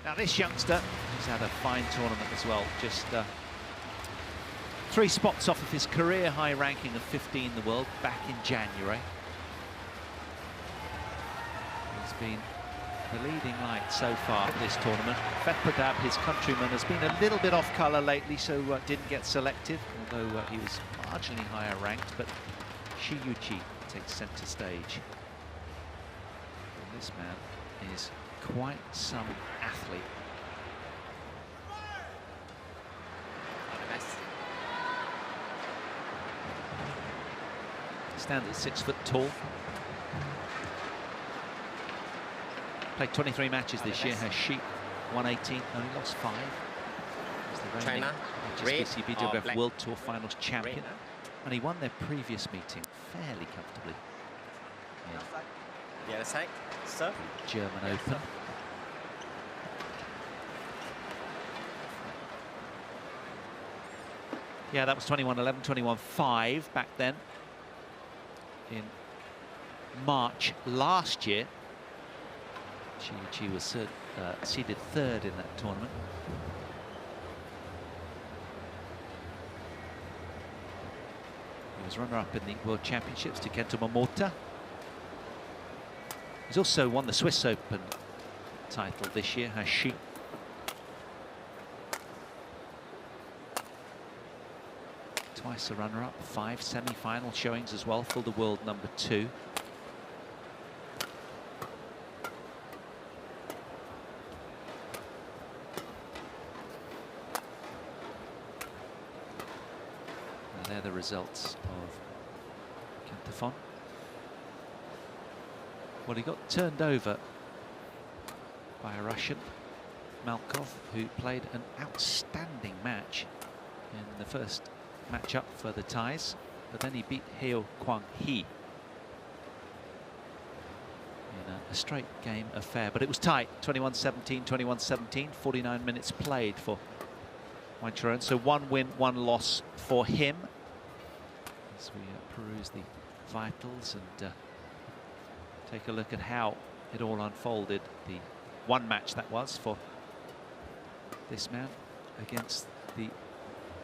Now this youngster has had a fine tournament as well, just 3 spots off of his career high ranking of 15 in the world back in January. He's been the leading light so far at this tournament. Pradab, his countryman, has been a little bit off colour lately, so didn't get selected, although he was marginally higher ranked, but SHI Yu Qi takes centre stage. And this man is quite some athlete. Stands at 6 foot tall. Played 23 matches this year, has SHI 118, only lost 5. He's the reigning HSBC BWF World Tour Finals champion, and he won their previous meeting fairly comfortably. The other side, sir. German Open. Yeah, that was 21-11, 21-5 back then. In March last year, SHI Yu Qi was seeded 3rd in that tournament. He was runner-up in the World Championships to Kantaphon. He's also won the Swiss Open title this year, has SHI. Twice a runner-up, 5 semi-final showings as well for the world number 2. And they're the results of Kantaphon. Well, he got turned over by a Russian, Malkov, who played an outstanding match in the first match-up for the ties, but then he beat Heo Kwang-hee in a straight game affair. But it was tight, 21-17, 21-17, 49 minutes played for WANGCHAROEN. So 1 win, 1 loss for him. As we peruse the vitals and take a look at how it all unfolded. The 1 match that was for this man against the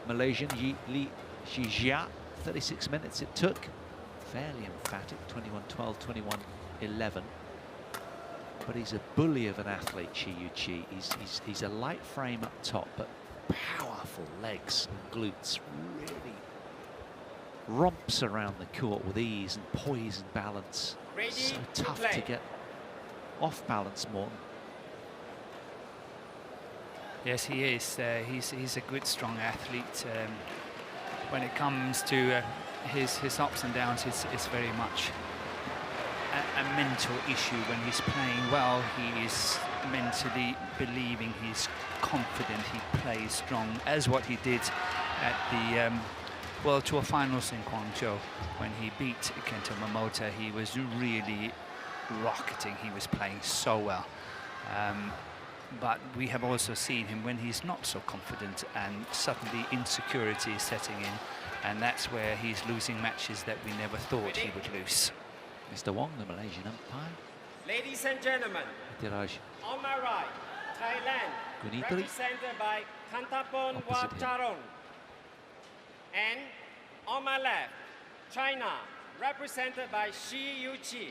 Malaysian Li Shijia. 36 minutes it took. Fairly emphatic, 21-12, 21-11. But he's a bully of an athlete, SHI Yu Qi. He's a light frame up top, but powerful legs and glutes. Really romps around the court with ease and poise and balance. So tough to get off balance, more. Yes, he is. He's a good, strong athlete. When it comes to his ups and downs, it's very much a mental issue. When he's playing well, he is mentally believing, he's confident, he plays strong, as what he did at the World Tour Finals in Guangzhou. When he beat Kantaphon, he was really rocketing. He was playing so well. But we have also seen him when he's not so confident, and suddenly insecurity is setting in, and that's where he's losing matches that we never thought he would lose. Mr. Wong, the Malaysian umpire. Ladies and gentlemen, on my right, Thailand, represented by Kantaphon WANGCHAROEN. And on my left, China, represented by SHI Yu Qi.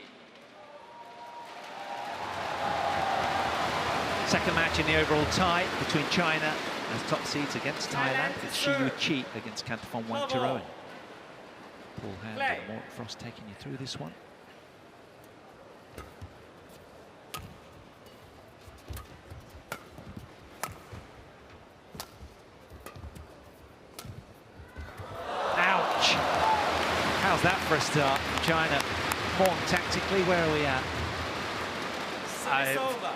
Second match in the overall tie between China as top seeds against Thailand. It's SHI Yu Qi against Kantaphon WANGCHAROEN. Paul Hand and Morton Frost taking you through this one. Ouch! How's that for a start from China? Morton, tactically, where are we at?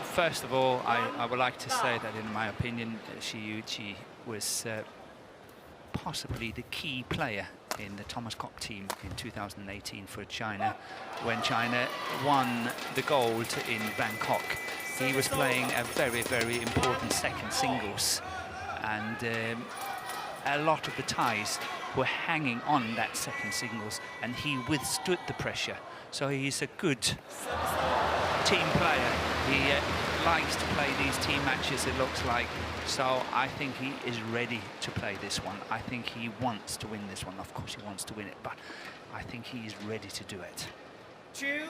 First of all, I would like to say that, in my opinion, SHI Yu Qi was possibly the key player in the Thomas Koch team in 2018 for China, when China won the gold in Bangkok. He was playing a very, very important second singles, and a lot of the ties were hanging on that second singles, and he withstood the pressure. So he's a good team player. He likes to play these team matches, it looks like. So I think he is ready to play this one. I think he wants to win this one. Of course he wants to win it, but I think he is ready to do it. 2-1.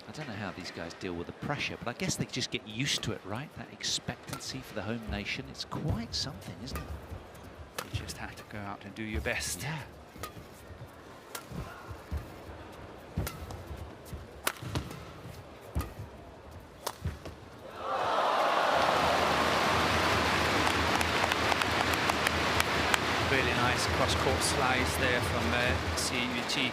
I don't know how these guys deal with the pressure, but I guess they just get used to it, right? That expectancy for the home nation, it's quite something, isn't it? You just have to go out and do your best. Yeah. Really nice cross-court slice there from SHI Yu Qi.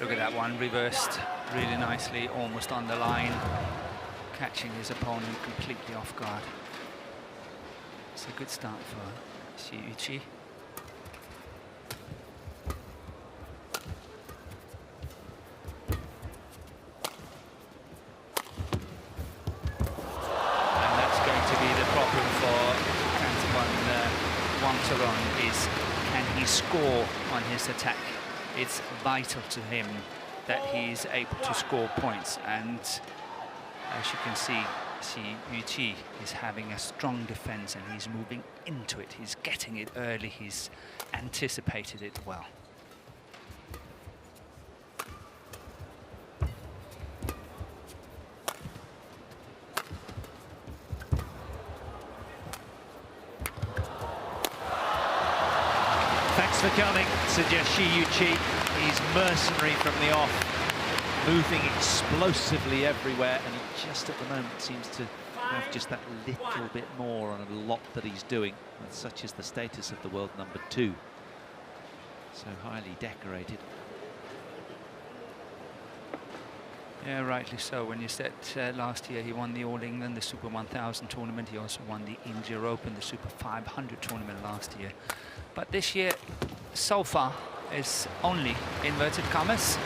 Look at that one, reversed really nicely, almost on the line, catching his opponent completely off guard. It's a good start for SHI Yu Qi. And that's going to be the problem for Kantaphon WANGCHAROEN, is can he score on his attack? It's vital to him that he's able to score points, and as you can see, SHI Yu Qi is having a strong defense and he's moving into it. He's getting it early, he's anticipated it well. Thanks for coming, suggests SHI Yu Qi. He's mercenary from the off, moving explosively everywhere, and he just at the moment seems to have just that little bit more on a lot that he's doing. And such is the status of the world #2. So highly decorated. Yeah, rightly so. When you said last year he won the All England, the Super 1000 tournament, he also won the India Open, the Super 500 tournament last year. But this year, so far, is only, inverted commas,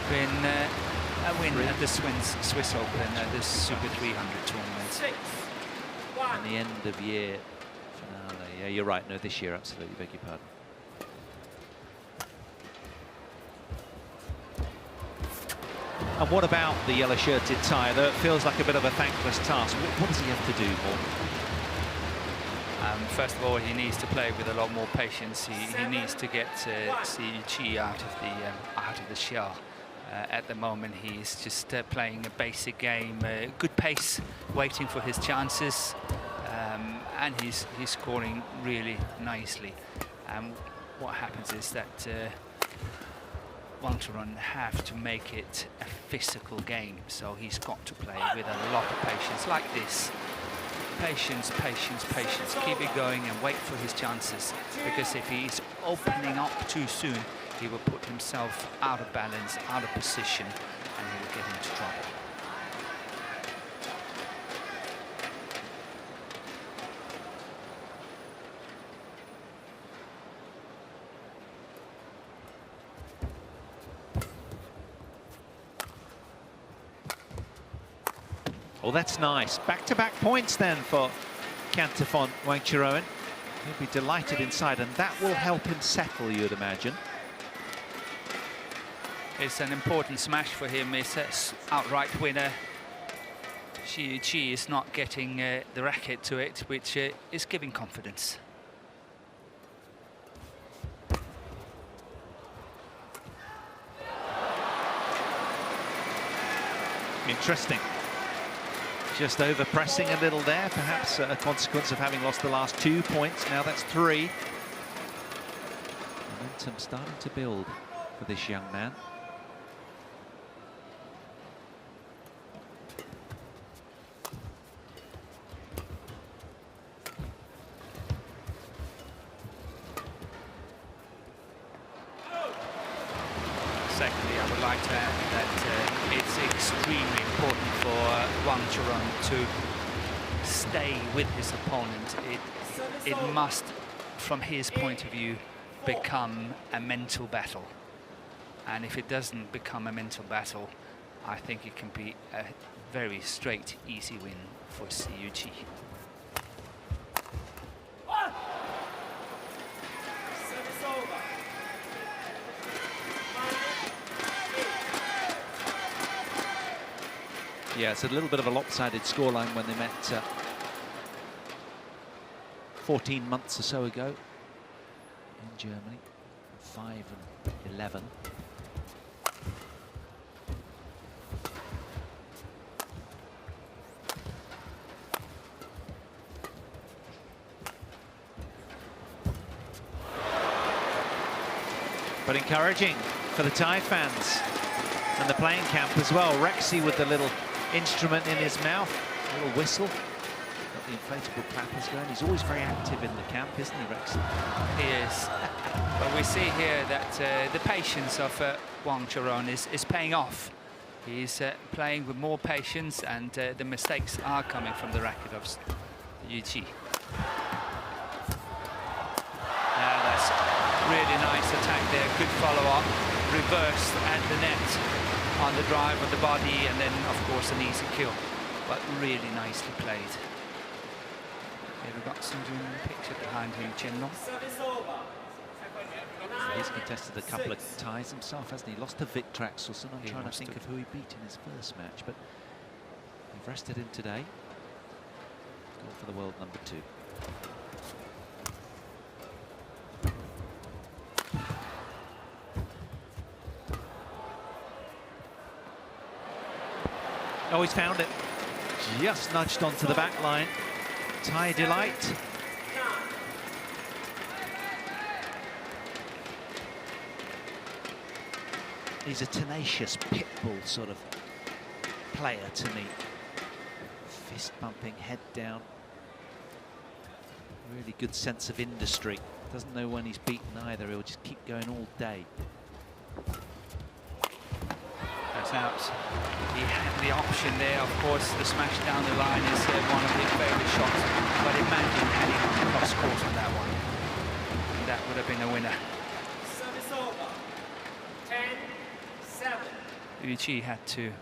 been a win at the Swiss Open, the Super 300 tournament. 6-1. And the end of year finale. Yeah, you're right. No, this year, absolutely. Beg your pardon. And what about the yellow-shirted tie? Though it feels like a bit of a thankless task. What does he have to do more? First of all, he needs to play with a lot more patience. He needs to get SHI Yu Qi out of the shell. At the moment, he's just playing a basic game, good pace, waiting for his chances, and he's scoring really nicely. What happens is that WANGCHAROEN have to make it a physical game, so he's got to play with a lot of patience, like this. Patience, patience, patience. Keep it going and wait for his chances, because if he's opening up too soon, he will put himself out of balance, out of position, and he will get into trouble. Well, that's nice. Back-to-back points then for Kantaphon WANGCHAROEN. He'll be delighted inside, and that will help him settle, you'd imagine. It's an important smash for him. It's an outright winner. SHI Yu Qi is not getting the racket to it, which is giving confidence. Interesting. Just over-pressing a little there, perhaps a consequence of having lost the last 2 points. Now that's 3. Momentum starting to build for this young man. Secondly, I would like to add that it's extremely important for WANGCHAROEN to stay with his opponent. It must, from his point of view, become a mental battle. And if it doesn't become a mental battle, I think it can be a very straight, easy win for SHI Yu Qi. Yeah, it's a little bit of a lopsided scoreline when they met 14 months or so ago in Germany. 5-11. But encouraging for the Thai fans and the playing camp as well. Rexy with the little instrument in his mouth, a little whistle. Got the inflatable clappers going. He's always very active in the camp, isn't he, Rexy? He is. But we see here that the patience of Wangcharoen is paying off. He's playing with more patience, and the mistakes are coming from the racket of Yu Qi. That's really nice attack there. Good follow-up. Reversed at the net on the drive of the body, and then, of course, an easy kill. But really nicely played. Here we've got somebody in the picture behind him, Chin-Long. He's contested a couple of ties himself, hasn't he? Lost to Vic Traxelson. I'm trying to think of who he beat in his first match, but they've rested him today. Gone for the world number 2. Oh, he's found it. Just nudged onto the back line. Thai delight. He's a tenacious pit bull sort of player to me. Fist bumping, head down. Really good sense of industry. Doesn't know when he's beaten either. He'll just keep going all day. That's out. He had the option there, of course. The smash down the line is one of his favourite shots. But imagine had he gone cross court on that one. That would have been a winner. Service over. 10-7. Yu Qi had to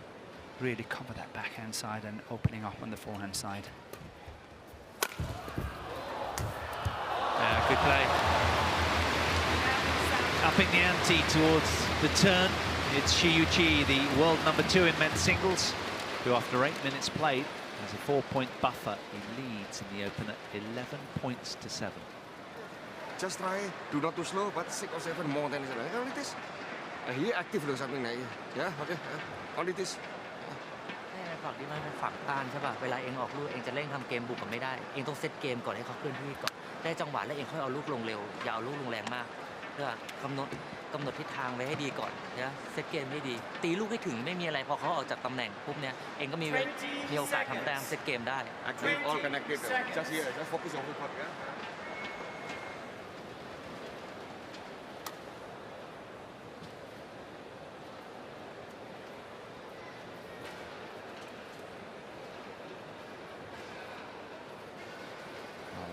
really cover that backhand side and opening up on the forehand side. Good play. Upping the ante towards the turn. It's SHI Yu Qi, the world number 2 in men's singles, who after 8 minutes played has a 4-point buffer. He leads in the opener 11 points to 7. Just try, do not too slow, but 6 or 7 more than only this. He active or something like yeah, okay, only this. ฝั่งที่มันเป็นฝั่งต้านใช่ป่ะเวลาเองออกลูกเองจะเร่งทำเกมบุกกันไม่ได้เองต้องเซตเกมก่อนให้เขาเคลื่อนที่ก่อนได้จังหวะแล้วเองค่อยเอาลูกลงเร็วอย่าเอาลูกลงแรงมากเพื่อกำหนดทิศทางไว้ให้ดีก่อนนะเซตเกมให้ดีตีลูกให้ถึงไม่มีอะไรพอเขาออกจากตำแหน่งปุ๊บเนี่ยเองก็มีโอกาสทำแต้มเซตเกมได้ Active, all connected. Just here, just focus on the puck, yeah.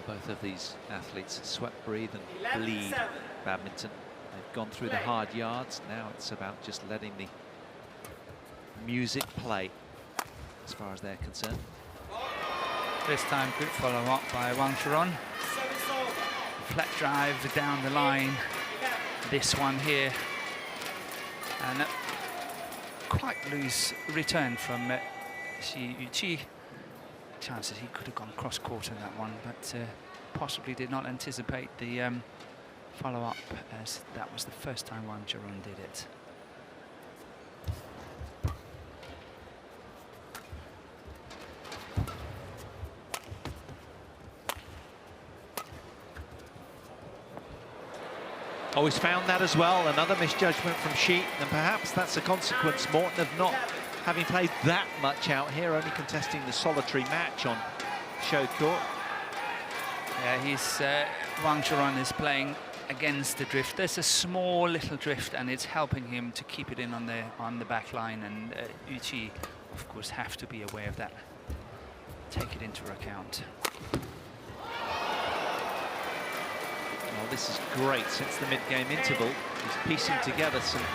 Both of these athletes sweat, breathe and bleed badminton. They've gone through the hard yards. Now it's about just letting the music play as far as they're concerned. This time good follow-up by Wangcharoen. Flat drive down the line. This one here. And a quite loose return from SHI Yu Qi. Chances he could have gone cross-court in that one, but possibly did not anticipate the follow-up, as that was the first time Wangcharoen did it. Oh, he's found that as well. Another misjudgment from Shi, and perhaps that's a consequence, Morton, of not having played that much out here, only contesting the solitary match on show court. Yeah, Wangcharoen is playing against the drift. There's a small little drift, and it's helping him to keep it in on the back line. And Yu Qi, of course, have to be aware of that. Take it into account. Well, this is great since the mid-game interval. He's piecing together some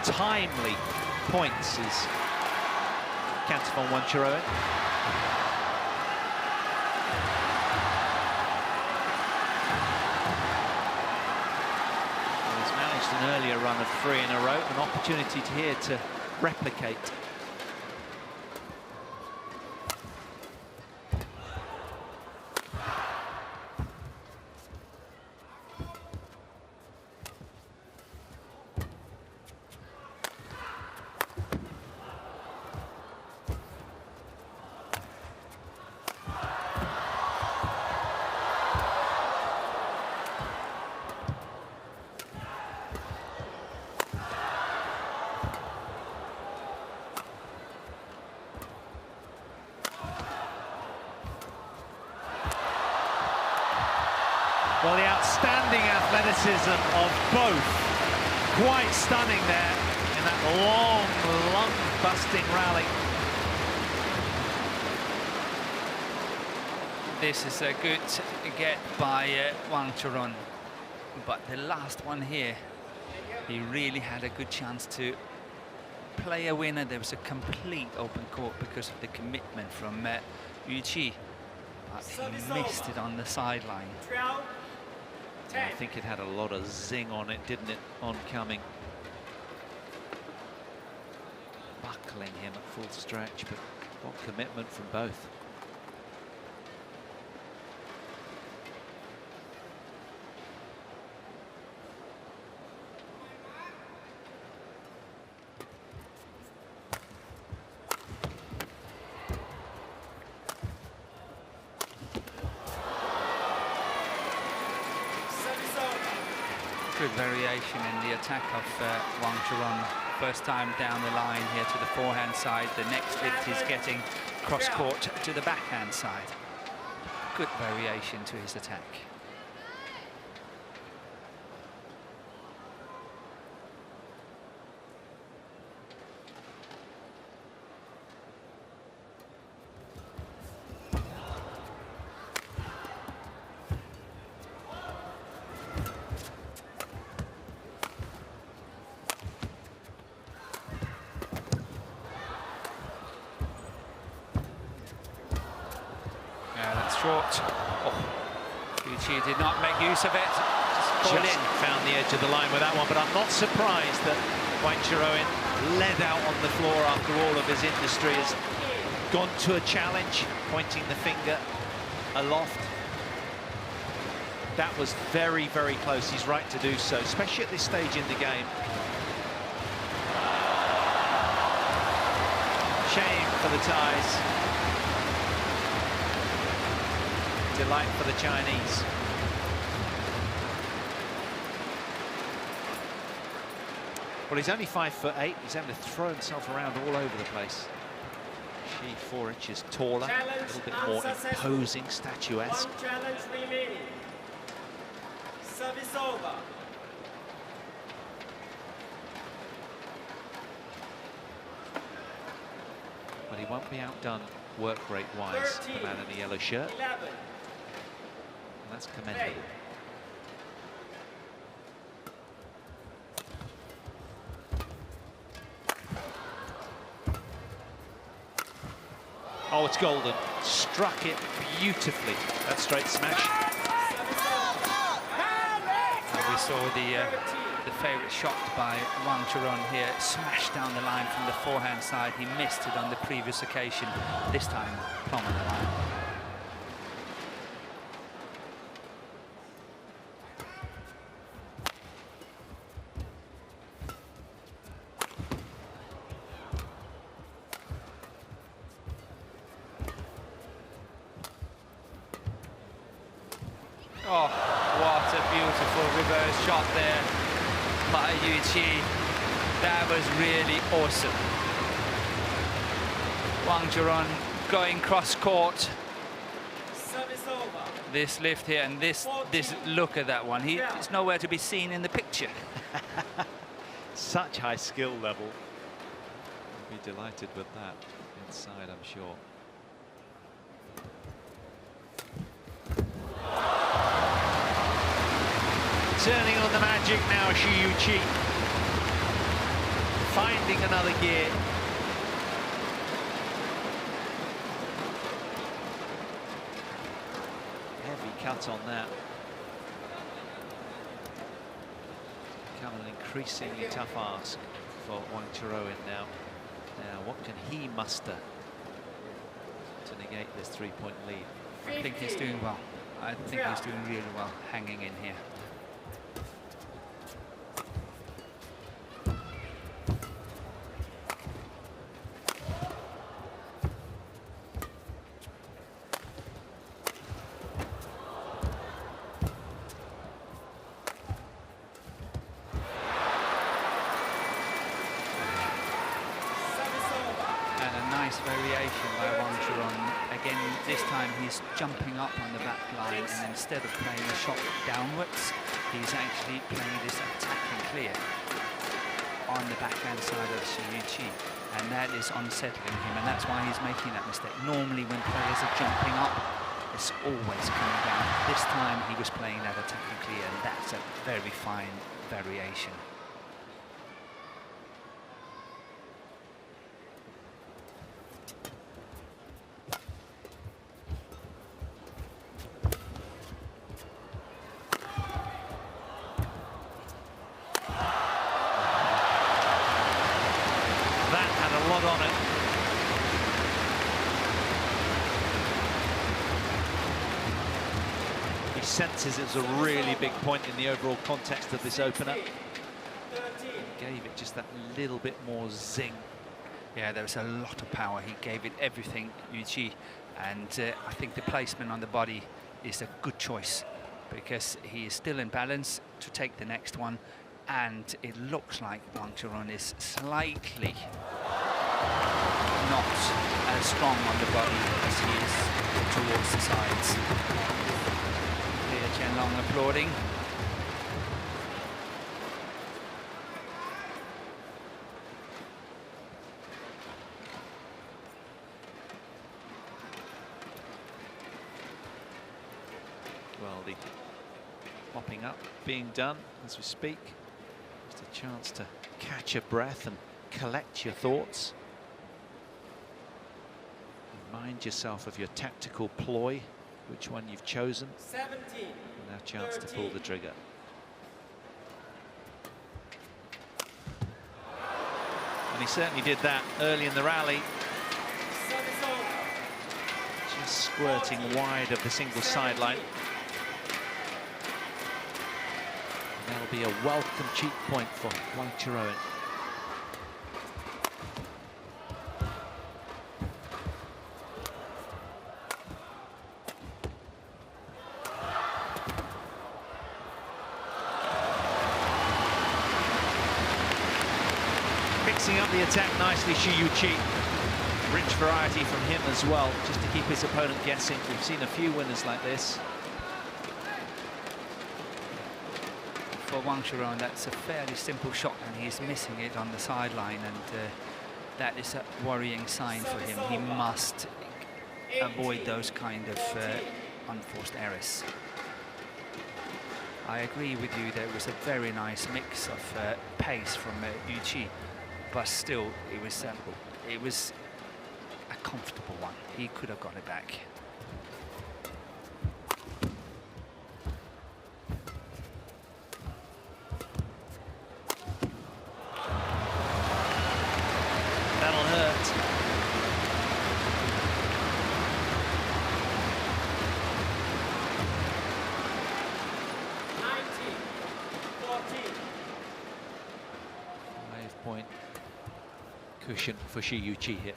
timely points. Is Kantaphon WANGCHAROEN. He's managed an earlier run of 3 in a row, an opportunity here to replicate. athleticism of both. Quite stunning there in that long, lung-busting rally. This is a good get by Wangcharoen, but the last one here, he really had a good chance to play a winner. There was a complete open court because of the commitment from Yu Qi, but he missed it on the sideline. Yeah, I think it had a lot of zing on it, didn't it, oncoming. Buckling him at full stretch, but what commitment from both. Good variation in the attack of Wangcharoen. First time down the line here to the forehand side. The next lift he's getting cross court to the backhand side. Good variation to his attack. Short. Yu Qi did not make use of it. Just found the edge of the line with that one, but I'm not surprised that Wangcharoen led out on the floor after all of his industry, has gone to a challenge, pointing the finger aloft. That was very, very close. He's right to do so, especially at this stage in the game. Shame for the ties. Delight for the Chinese. Well, he's only 5'8". He's having to throw himself around all over the place. She 4 inches taller, a little bit more imposing, statuesque. One challenge remaining. Service over. But he won't be outdone work rate-wise, the man in the yellow shirt. 11. And that's commendable. Oh, it's golden. Struck it beautifully. That straight smash. And we saw the favourite shot by Wangcharoen here, smashed down the line from the forehand side. He missed it on the previous occasion. This time, plumb on the line. Oh, what a beautiful reverse shot there by Yu Qi. That was really awesome. Wangcharoen going cross court. Service over. This lift here and this look at that one. He's nowhere to be seen in the picture. Such high skill level. He'll be delighted with that inside, I'm sure. Turning on the magic now, SHI Yu Qi. Finding another gear. Heavy cut on that. Become an increasingly tough ask for Wangcharoen now. Now, what can he muster to negate this 3-point lead? I think he's doing well. I think he's doing really well hanging in here. nice variation by Wangcharoen. Again, this time he's jumping up on the back line, and instead of playing a shot downwards, he's actually playing this attacking clear on the backhand side of SHI Yu Qi, and that is unsettling him, and that's why he's making that mistake. Normally when players are jumping up, it's always coming down. This time he was playing that attacking clear, and that's a very fine variation. On it. He senses it's a really big point in the overall context of this opener. Gave it just that little bit more zing. Yeah, there was a lot of power. He gave it everything, Yu Qi, and I think the placement on the body is a good choice because he is still in balance to take the next one, and it looks like Wangcharoen is slightly not as strong on the body as he is towards the sides. CHN Long applauding. Well, the mopping up being done as we speak. Just a chance to catch your breath and collect your thoughts. Remind yourself of your tactical ploy, which one you've chosen. 17. Now chance 13. To pull the trigger. And he certainly did that early in the rally. Just squirting wide of the single sideline. And that'll be a welcome cheek point for Wangcharoen. Mixing up the attack nicely, SHI Yu Qi. Rich variety from him as well, just to keep his opponent guessing. We've seen a few winners like this. For Wangcharoen, that's a fairly simple shot, and he's missing it on the sideline, and that is a worrying sign for him. He must avoid those kind of unforced errors. I agree with you, there was a very nice mix of pace from Yu Qi, but still it was a comfortable one. He could have got it back. That'll hurt. Point cushion for SHI Yu Qi here.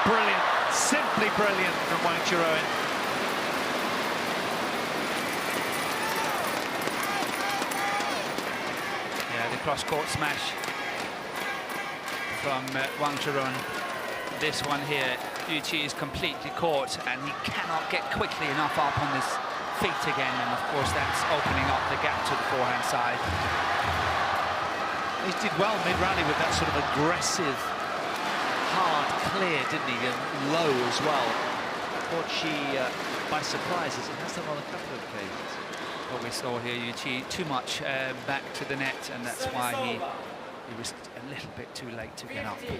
Brilliant, simply brilliant from Wangcharoen. Cross-court smash from Wangcharoen. This one here, Yu Qi is completely caught, and he cannot get quickly enough up on his feet again, and of course that's opening up the gap to the forehand side. He did well mid-rally with that sort of aggressive, hard clear, didn't he, and low as well. Caught SHI by surprise, as he has done on a couple of occasions. What we saw here, Yu Qi too much back to the net, and that's why he was a little bit too late to get up. But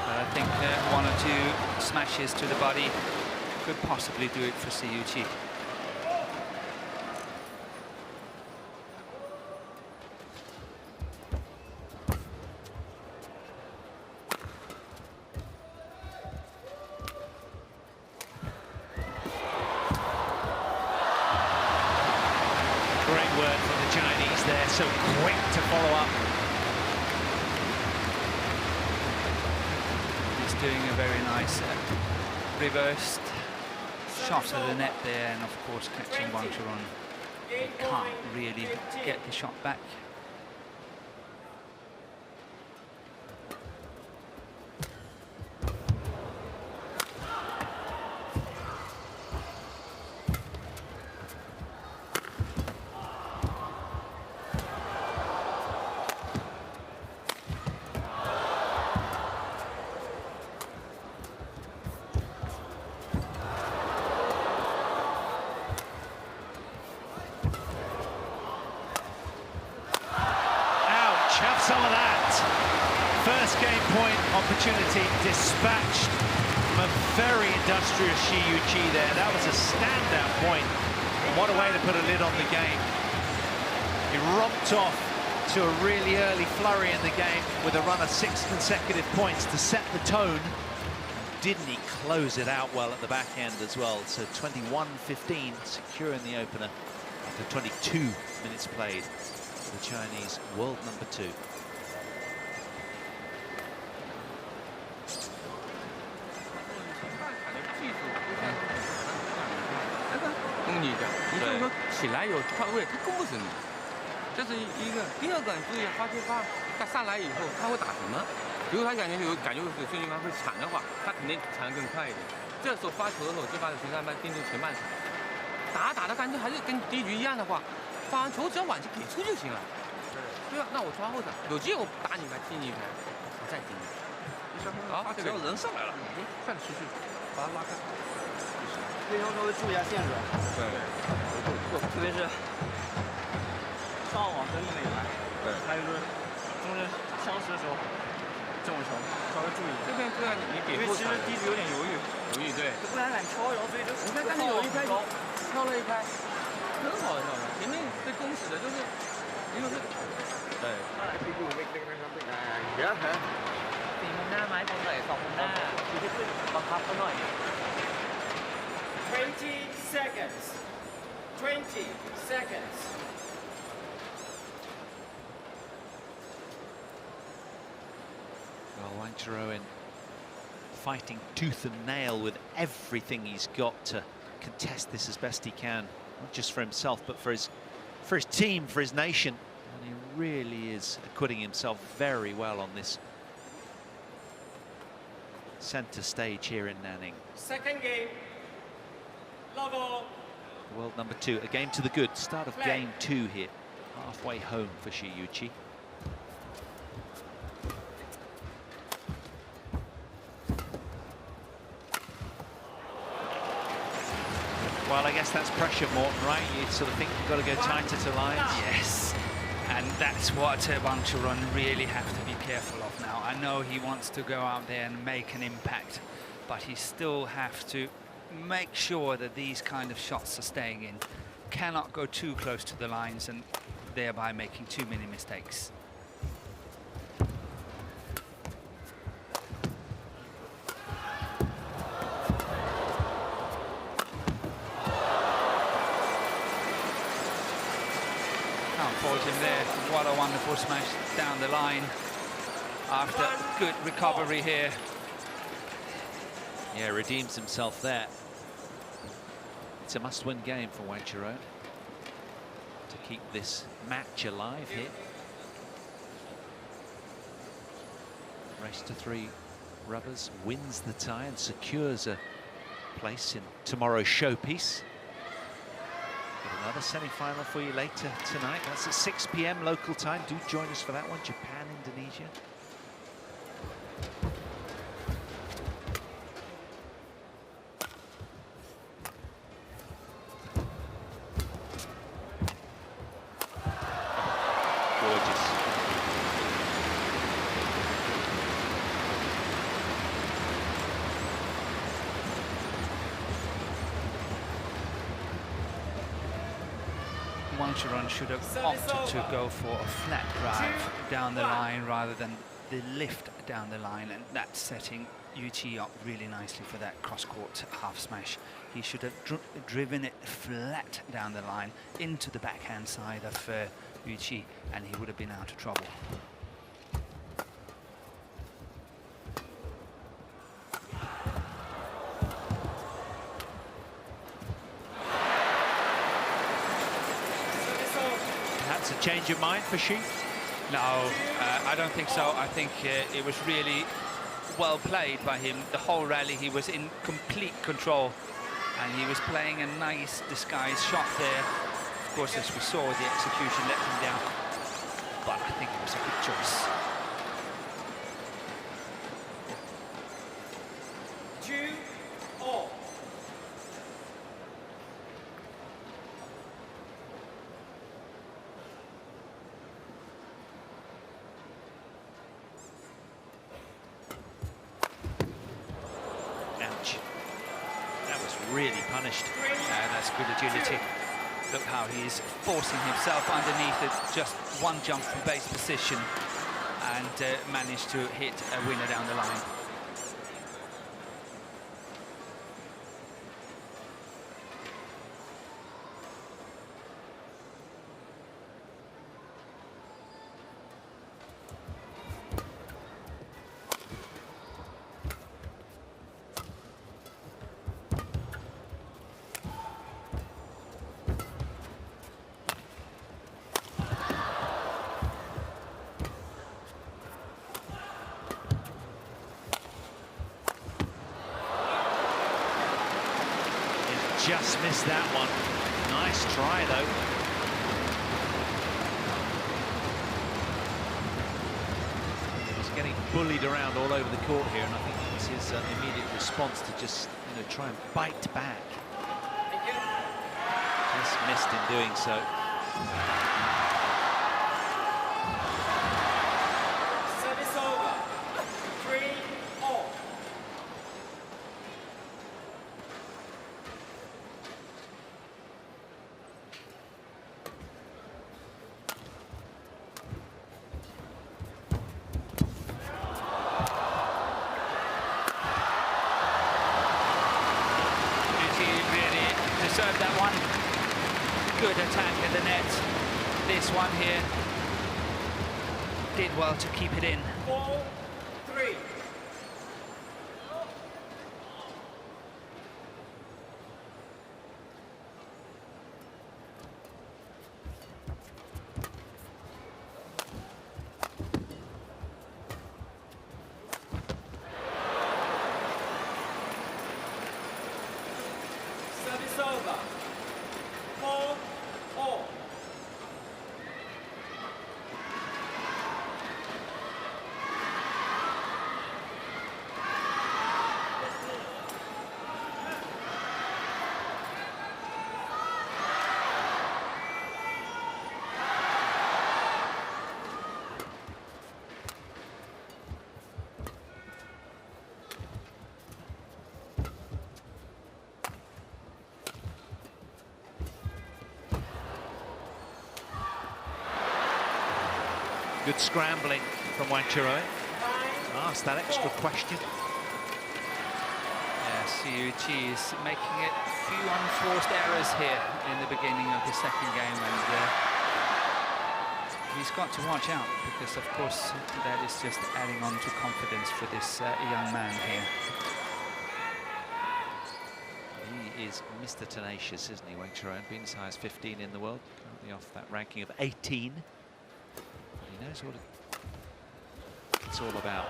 I think one or two smashes to the body could possibly do it for SHI Yu Qi. doing a very nice reversed shot of the net there, and of course catching Wangcharoen. He can't really get the shot back. Have some of that. First game point opportunity dispatched from a very industrious SHI Yu Qi there. That was a standout point. And what a way to put a lid on the game. He romped off to a really early flurry in the game with a run of 6 consecutive points to set the tone. Didn't he close it out well at the back end as well? So 21-15, securing the opener after 22 minutes played. The Chinese world number 2. Well, Wangcharoen fighting tooth and nail with everything he's got to contest this as best he can, not just for himself, but for his team, for his nation. And he really is acquitting himself very well on this center stage here in Nanning. Second game, level. World number 2, a game to the good. Start of game 2 here, halfway home for SHI Yu Qi. Well, I guess that's pressure, Morton, right? You sort of think you've got to go tighter to lines. Yes, and that's what Wangcharoen really have to be careful of now. I know he wants to go out there and make an impact, but he still have to make sure that these kind of shots are staying in. Cannot go too close to the lines and thereby making too many mistakes. Can't fault him there. What a wonderful smash down the line after good recovery here. Yeah, redeems himself there. It's a must-win game for Wangcharoen to keep this match alive here. Race to 3 rubbers, wins the tie and secures a place in tomorrow's showpiece. Got another semi-final for you later tonight. That's at 6 p.m. local time. Do join us for that one. Japan, Indonesia. Wangcharoen should have opted to go for a flat drive down the line rather than the lift down the line, and that's setting Yu Qi up really nicely for that cross-court half smash. He should have driven it flat down the line into the backhand side of Yu Qi, and he would have been out of trouble. change of mind for Qi? No, I don't think so. I think it was really well played by him. The whole rally, he was in complete control, and he was playing a nice disguised shot there. Of course, as we saw, the execution let him down, but I think it was a good choice. 2-all. Ouch. That was really punished. That's good agility. Look how he's forcing himself underneath it, just one jump from base position, and managed to hit a winner down the line. Just missed that one. Nice try, though. He's getting bullied around all over the court here, and I think it's his immediate response to just, try and bite back. Just missed in doing so. Service over. 3-all. Served that one. Good attack at the net. This one here did well to keep it in. 4-3. Service over. 4-all. Good scrambling from Wangcharoen. Asked that extra question. Yeah, SHI Yu Qi is making a few unforced errors here in the beginning of the second game, and he's got to watch out, because of course that is just adding on to confidence for this young man here. He is Mr. Tenacious, isn't he, Wangcharoen? Being as high as 15 in the world, currently off that ranking of 18. He knows what it's all about.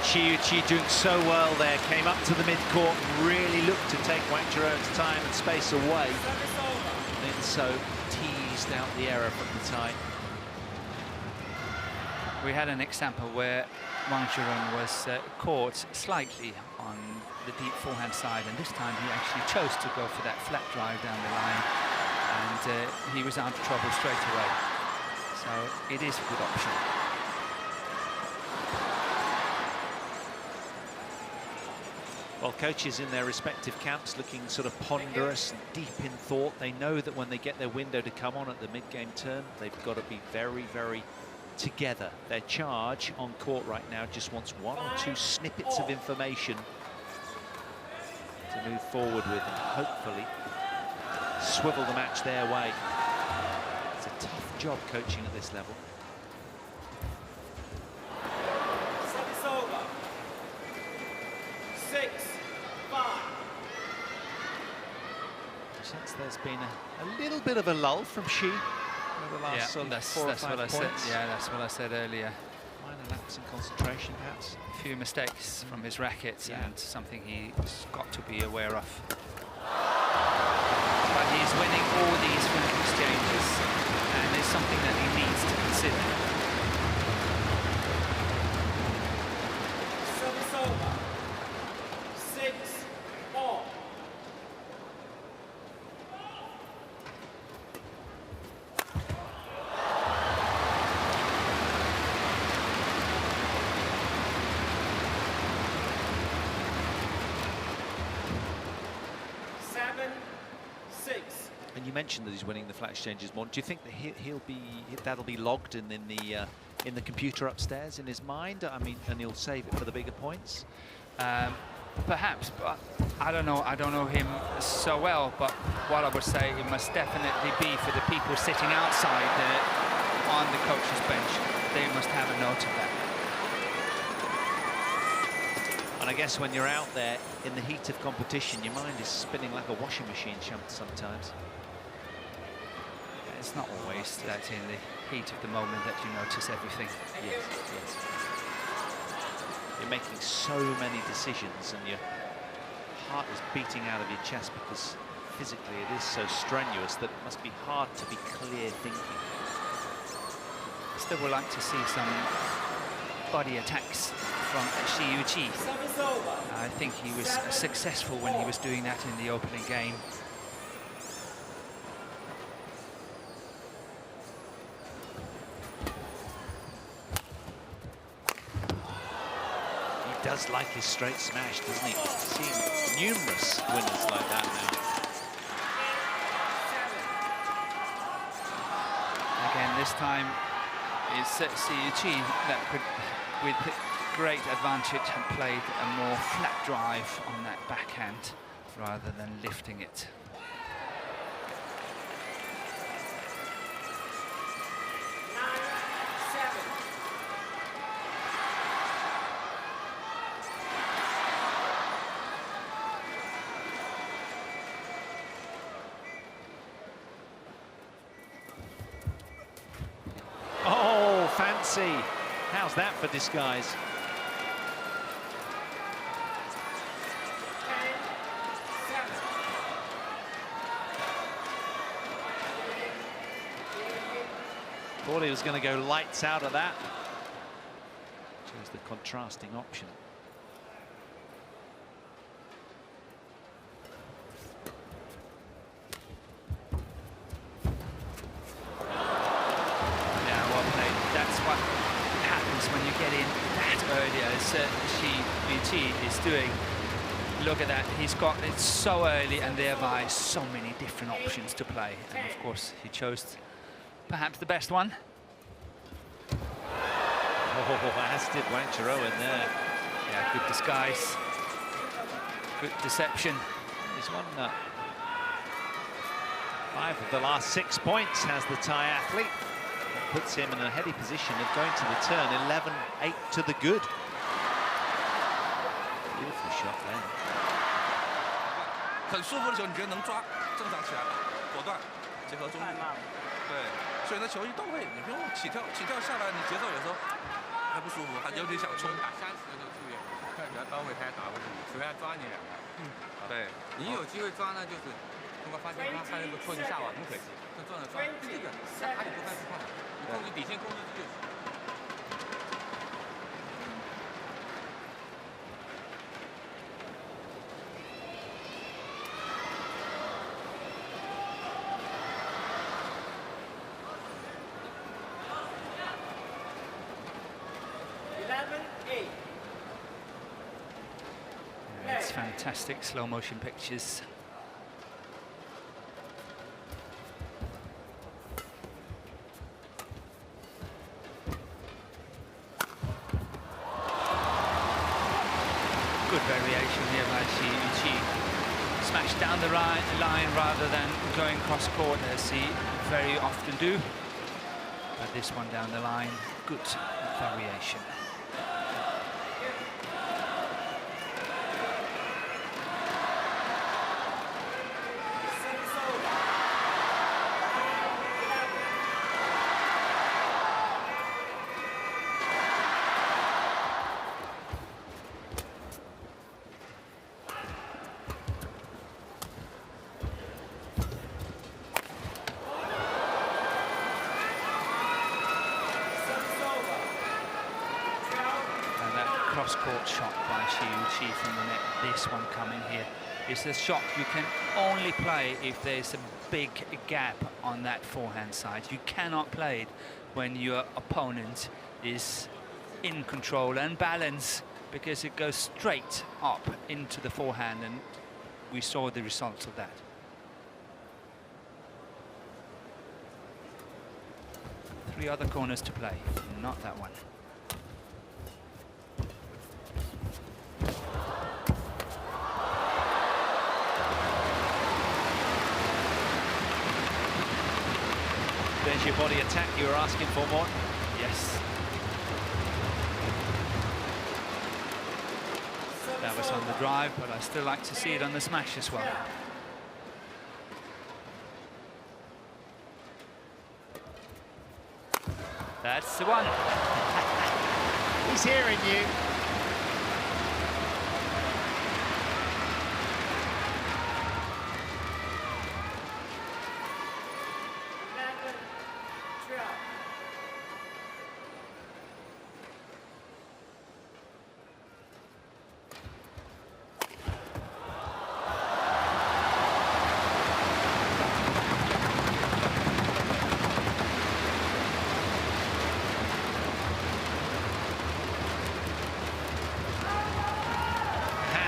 SHI Yu Qi doing so well there, came up to the mid-court and really looked to take Wangcharoen's time and space away. And then so teased out the error from the tie. We had an example where Wangcharoen was caught slightly on the deep forehand side, and this time he actually chose to go for that flat drive down the line, and he was out of trouble straight away. So it is a good option. Well, coaches in their respective camps looking sort of ponderous and deep in thought. They know that when they get their window to come on at the mid-game turn, they've got to be very, very together. Their charge on court right now just wants one or two snippets of information to move forward with and hopefully swivel the match their way. It's a tough job coaching at this level. Service over. 6-5. Since there's been a little bit of a lull from Shi over the last sort of 4 or 5 points. Yeah, that's what I said earlier. Minor lapse in concentration, perhaps. A few mistakes from his rackets, and something he's got to be aware of. But he's winning all these flank exchanges, and it's something that he needs to consider. Service over. 6-4. And you mentioned that he's winning the flat exchanges more. Do you think that that'll be logged in the computer upstairs in his mind? I mean, and he'll save it for the bigger points. Perhaps, but I don't know. I don't know him so well. But what I would say, it must definitely be for the people sitting outside on the coach's bench. They must have a note of that. And I guess when you're out there in the heat of competition, your mind is spinning like a washing machine sometimes. It's not always that in the heat of the moment that you notice everything. Yes, yes. You're making so many decisions and your heart is beating out of your chest because physically it is so strenuous that it must be hard to be clear thinking. Still would like to see some body attacks from SHI Yu Qi. I think he was successful when he was doing that in the opening game. He does like his straight smash, doesn't he? We've seen numerous winners like that now. Again, this time it's SHI Yu Qi that could, with great advantage, have played a more flat drive on that backhand rather than lifting it. Oh, fancy. How's that for disguise? Thought he was going to go lights out of that. Chose the contrasting option. SHI Yu Qi is doing. Look at that, he's got it so early and thereby so many different options to play. And of course, he chose perhaps the best one. Oh, as did WANGCHAROEN there. Yeah, good disguise, good deception. He's won 5 of the last 6 points, has the Thai athlete. That puts him in a heady position of going to the turn, 11-8 to the good. Beautiful shot then. 很舒服的球，你觉得能抓，正常起来了，果断，结合中立。对，所以呢，球一到位，你不用起跳下来，你节奏有时候还不舒服，还有点想冲。打相持的时候注意，看起来到位他也打不住，球要抓你两个。对，你有机会抓呢，就是通过发现他那个错击下网很可惜，就撞着抓，这个在哪里都看是看的，你控制底线控制住就行。 It's fantastic slow motion pictures. Good variation here by SHI Yu Qi. smash down the line rather than going cross court, as he very often do. But this one down the line, good variation. Cross-court shot by SHI Yu Qi from the net. This one coming here is a shot you can only play if there's a big gap on that forehand side. You cannot play it when your opponent is in control and balance, because it goes straight up into the forehand, and we saw the results of that. Three other corners to play, not that one. There's your body attack you were asking for, more. Yes. That was on the drive, but I still like to see it on the smash as well. That's the one. He's hearing you.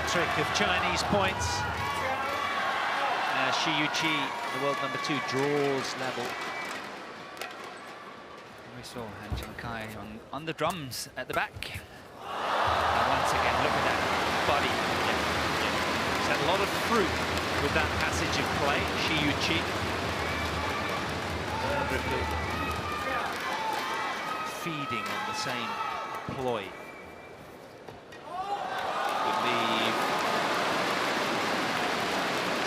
Trick of Chinese points. SHI Yu Qi, the world #2, draws level. We saw Han Cheng-kai on the drums at the back. And once again, look at that body. He's had a lot of fruit with that passage of play, SHI Yu Qi. Feeding on the same ploy.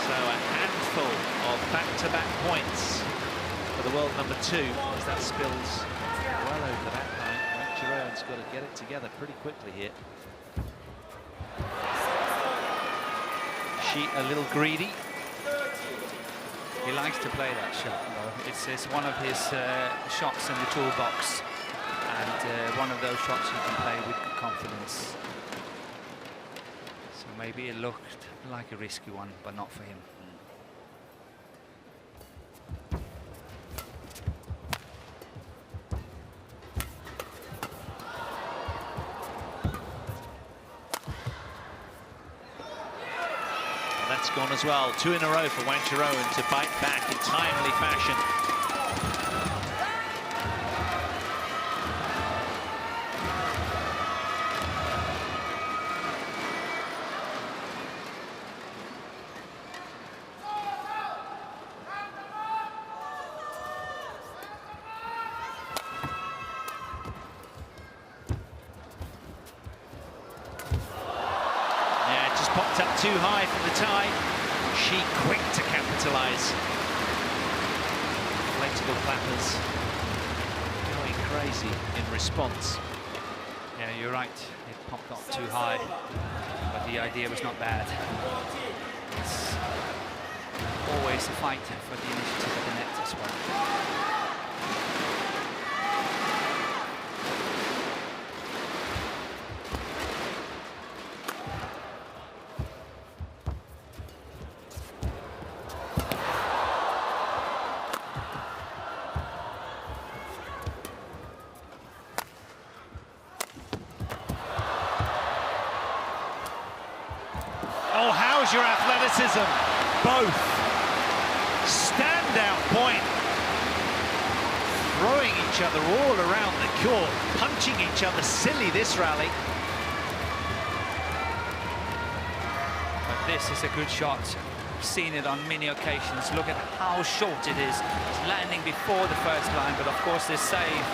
So a handful of back-to-back points for the world #2 as that spills well over the back line. Wangcharoen's got to get it together pretty quickly here. She a little greedy. He likes to play that shot, though. It's one of his shots in the toolbox, and one of those shots you can play with confidence. So maybe it looked like a risky one, but not for him. Well, that's gone as well. 2 in a row for Wangcharoen to bite back in timely fashion. Popped up too high from the tie. She quick to capitalise. Inflatable clappers going crazy in response. Yeah, you're right. It popped up too high, but the idea was not bad. It's always a fight for the initiative of the net as well. Oh, how's your athleticism? Both. Standout point. Throwing each other all around the court, punching each other silly this rally. But this is a good shot seen it on many occasions. Look at how short it is. It's landing before the first line, but of course this save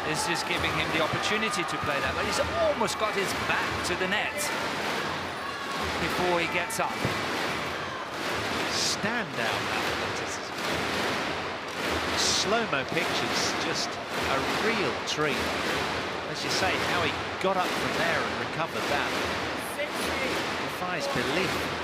is just giving him the opportunity to play that. But he's almost got his back to the net before he gets up. Standout athleticism. Slow-mo pictures, just a real treat. As you say, how he got up from there and recovered that defies belief.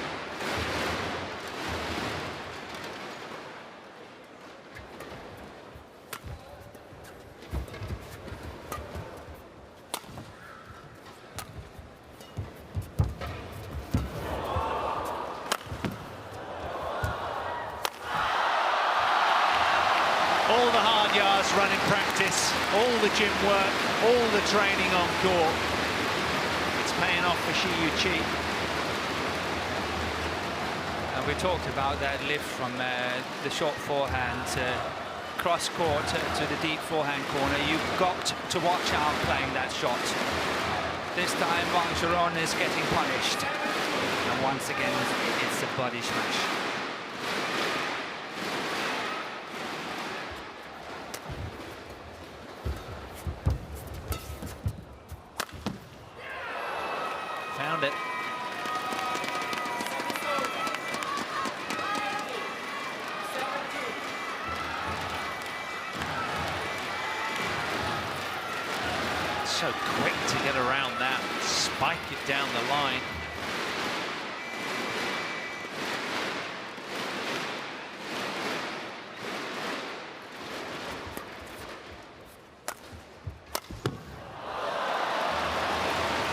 All the hard yards running practice, all the gym work, all the training on court. It's paying off for SHI Yu Qi. And we talked about that lift from the short forehand to cross court to the deep forehand corner. You've got to watch out playing that shot. This time Wangcharoen is getting punished. And once again, it's a body smash. Found it. So quick to get around that, spike it down the line.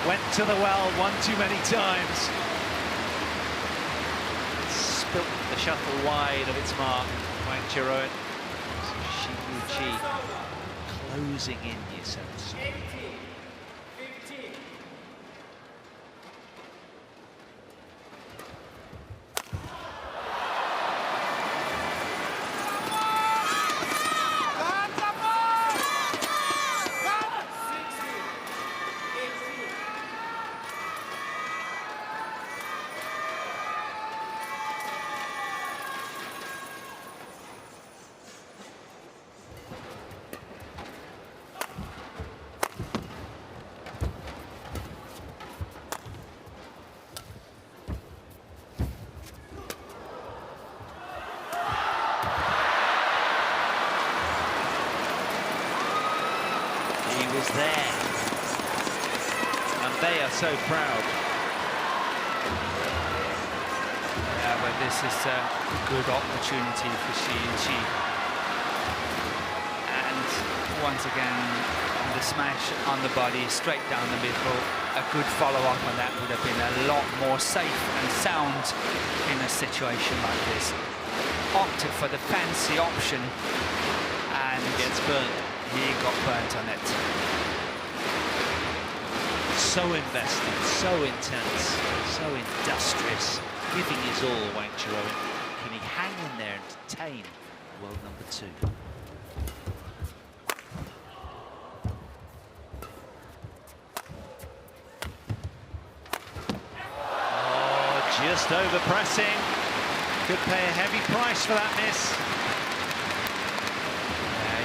Went to the well one too many times. Spilt the shuttle wide of its mark. Wangcharoen. SHI Yu Qi closing in, you sense. 15. He was there, and they are so proud. Yeah, but this is a good opportunity for SHI Yu Qi. And once again, the smash on the body, straight down the middle. A good follow-up on that would have been a lot more safe and sound in a situation like this. Opted for the fancy option, and Gets burnt. he got burnt on it. So invested, so intense, so industrious, giving his all, Wangcharoen. Can he hang in there and detain world number 2? Oh, just over pressing. Could pay a heavy price for that miss.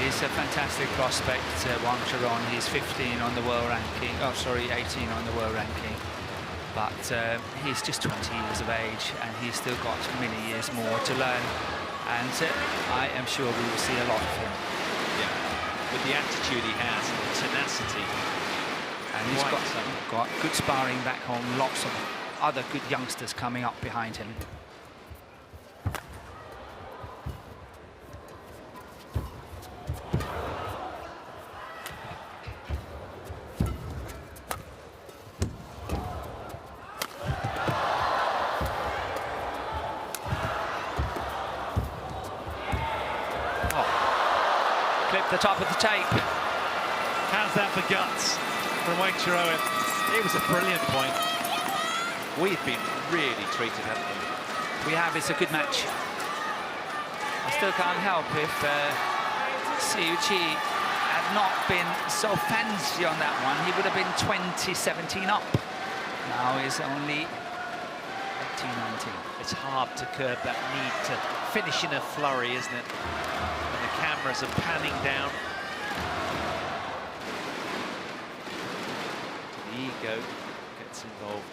He's a fantastic prospect, Wangcharoen. He's 15 on the world ranking. Oh, sorry, 18 on the world ranking. But he's just 20 years of age, and he's still got many years more to learn. And I am sure we will see a lot of him. Yeah, with the attitude he has and the tenacity. And he's got good sparring back home. Lots of other good youngsters coming up behind him. Clip the top of the tape. How's that for guts from Wangcharoen? It was a brilliant point. We've been really treated, haven't we? We have. It's a good match. I still can't help if SHI Yu Qi had not been so fancy on that one. He would have been 20-17 up. Now he's only a T19. It's hard to curb that need to finish in a flurry, isn't it? When the cameras are panning down. The ego gets involved.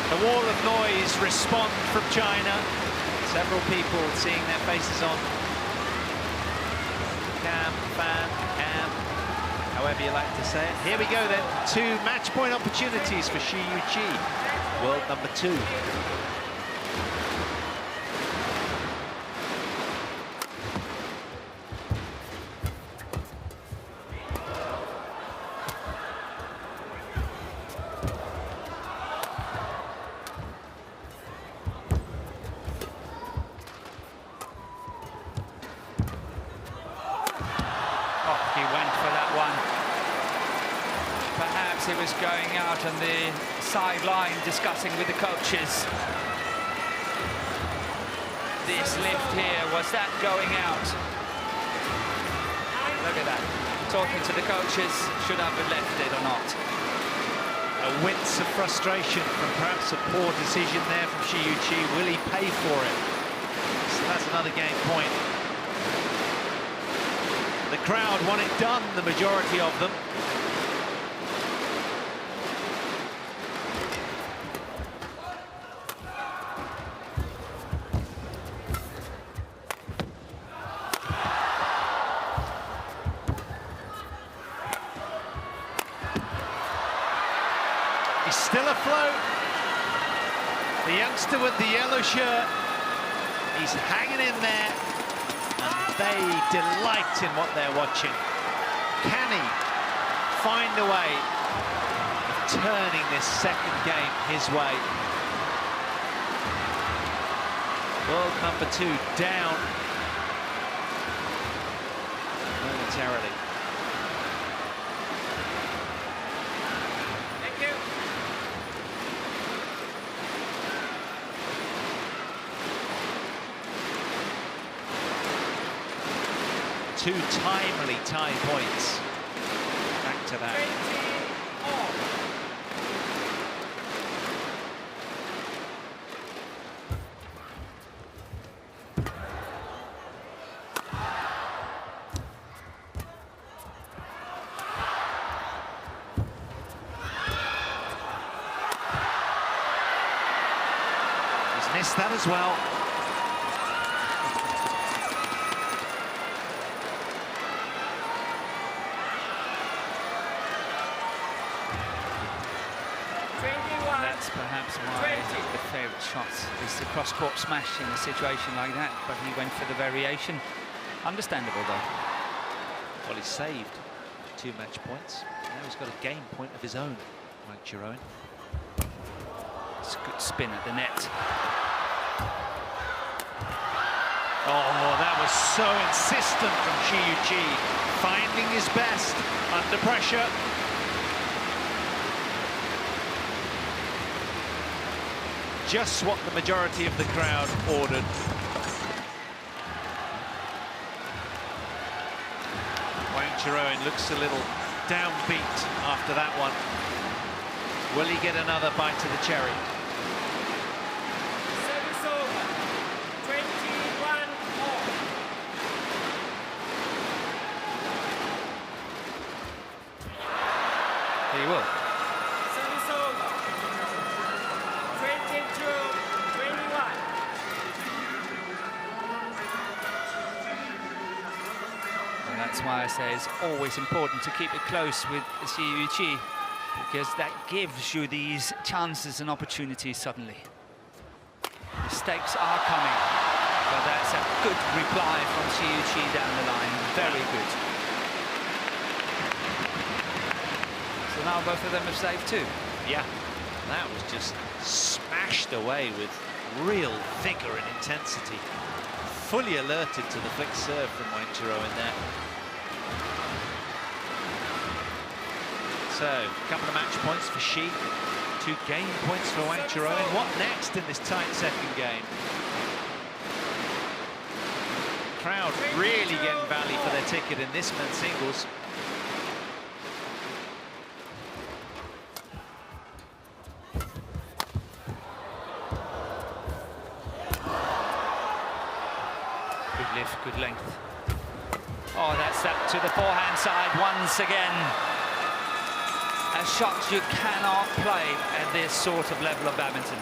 The wall of noise respond from China. Several people seeing their faces on cam, fan, cam, however you like to say it. Here we go then, 2 match point opportunities for SHI Yu Qi, world number 2. He was going out on the sideline discussing with the coaches. This lift here, was that going out? Look at that. Talking to the coaches, should I have left it or not? A wince of frustration from perhaps a poor decision there from SHI Yu Qi. Will he pay for it? So that's another game point. The crowd want it done, the majority of them. He's still afloat. The youngster with the yellow shirt, he's hanging in there, and they delight in what they're watching. Can he find a way of turning this second game his way? World number 2 down momentarily. Two timely tie points. Back to that. He's missed that as well. Perhaps why the favourite shot is the cross-court smash in a situation like that, but he went for the variation. Understandable, though. Well, he saved 2 match points. Now he's got a game point of his own, WANGCHAROEN. It's a good spin at the net. Oh, that was so insistent from SHI Yu Qi, finding his best under pressure. Just what the majority of the crowd ordered. WANGCHAROEN looks a little downbeat after that one. Will he get another bite of the cherry? Service over. 21 all. He will. Service over. 22-21. And that's why I say it's always important to keep it close with SHI Yu Qi, because that gives you these chances and opportunities suddenly. Mistakes are coming, but that's a good reply from SHI Yu Qi down the line. Very good. So now both of them have saved 2. Yeah, that was just smashed away with real vigor and intensity. Fully alerted to the flick serve from WANGCHAROEN there. So, a couple of match points for SHI, 2 game points for WANGCHAROEN. What next in this tight second game? crowd really getting value for their ticket in this men's singles. Good lift, good length. Oh, that's that to the forehand side once again. A shot you cannot play at this sort of level of badminton.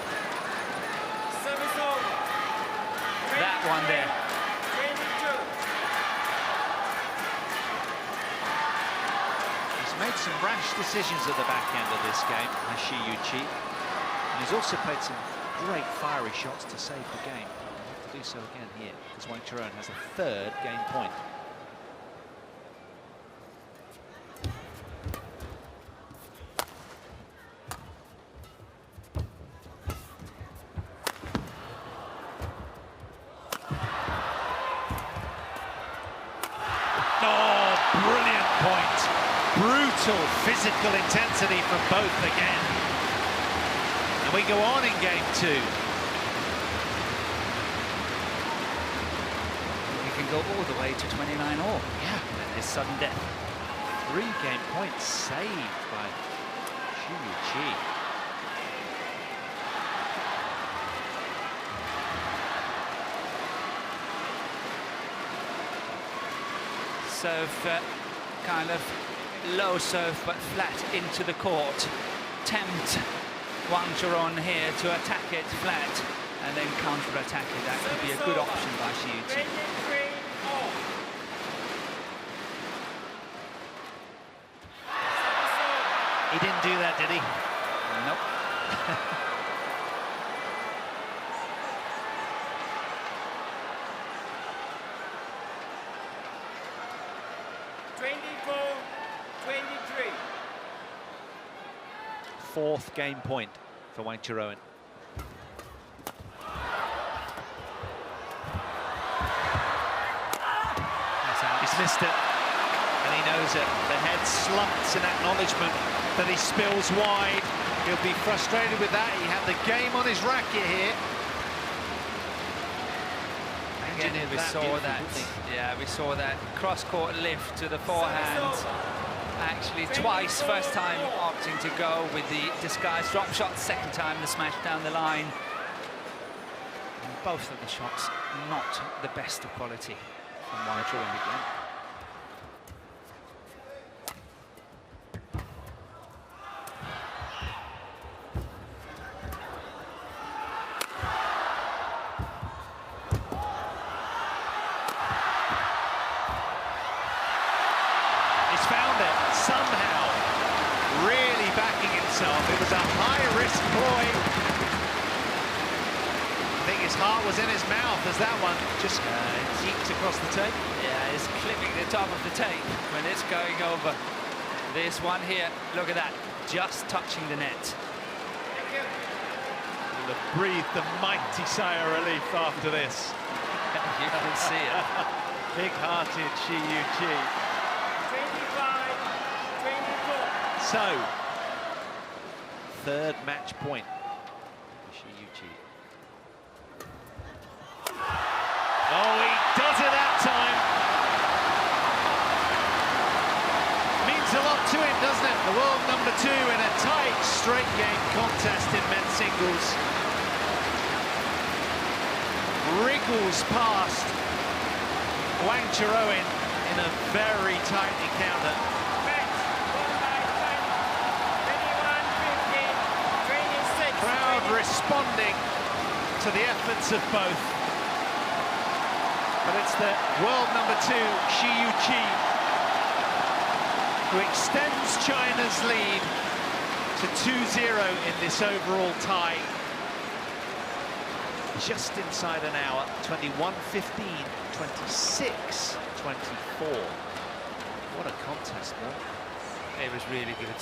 That one there. He's made some rash decisions at the back end of this game, SHI Yu Qi. And he's also played some great fiery shots to save the game. He'll have to do so again here, because Wangcharoen has a third game point. Brutal physical intensity from both again. And we go on in game 2. We can go all the way to 29 all. Yeah. And his sudden death. 3 game points saved by SHI Yu Qi. Serve kind of low serve but flat into the court. Tempt Wangcharoen here to attack it flat and then counter-attack it. That could be a good option by SHI Yu Qi. He didn't do that, did he? Nope. Fourth game point for Wangcharoen. He's missed it, and he knows it. The head slumps in acknowledgement that he spills wide. He'll be frustrated with that. He had the game on his racket here. Again, we saw that. Yeah, we saw that cross-court lift to the forehand. Actually twice, first time opting to go with the disguised drop shot, second time the smash down the line. And both of the shots not the best of quality from Wangcharoen again. Somehow, really backing himself. It was a high-risk ploy. I think his heart was in his mouth as that one just eked across the tape. Yeah, he's clipping the top of the tape when it's going over. This one here, look at that, just touching the net. He'll have breathed a mighty sigh of relief after this. You can see it. Big-hearted SHI Yu Qi. So, third match point for SHI Yu Qi. Oh, he does it that time. Means a lot to him, doesn't it? The world #2 in a tight straight game contest in men's singles. Wriggles past Wangcharoen in a very tight encounter. Responding to the efforts of both. But it's the world #2, SHI Yu Qi, who extends China's lead to 2-0 in this overall tie. Just inside an hour, 21:15, 26:24. What a contest, Bill. It was really good.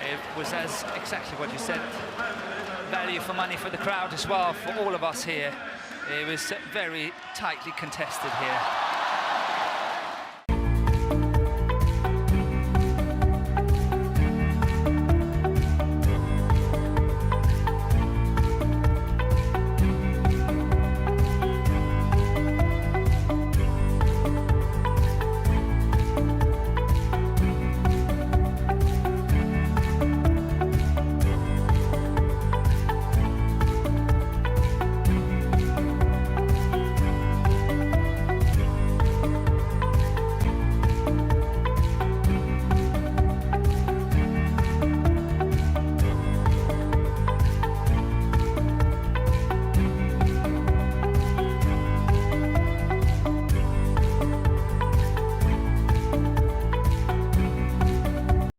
It was exactly what you said. Value for money for the crowd as well, for all of us here. It was very tightly contested here.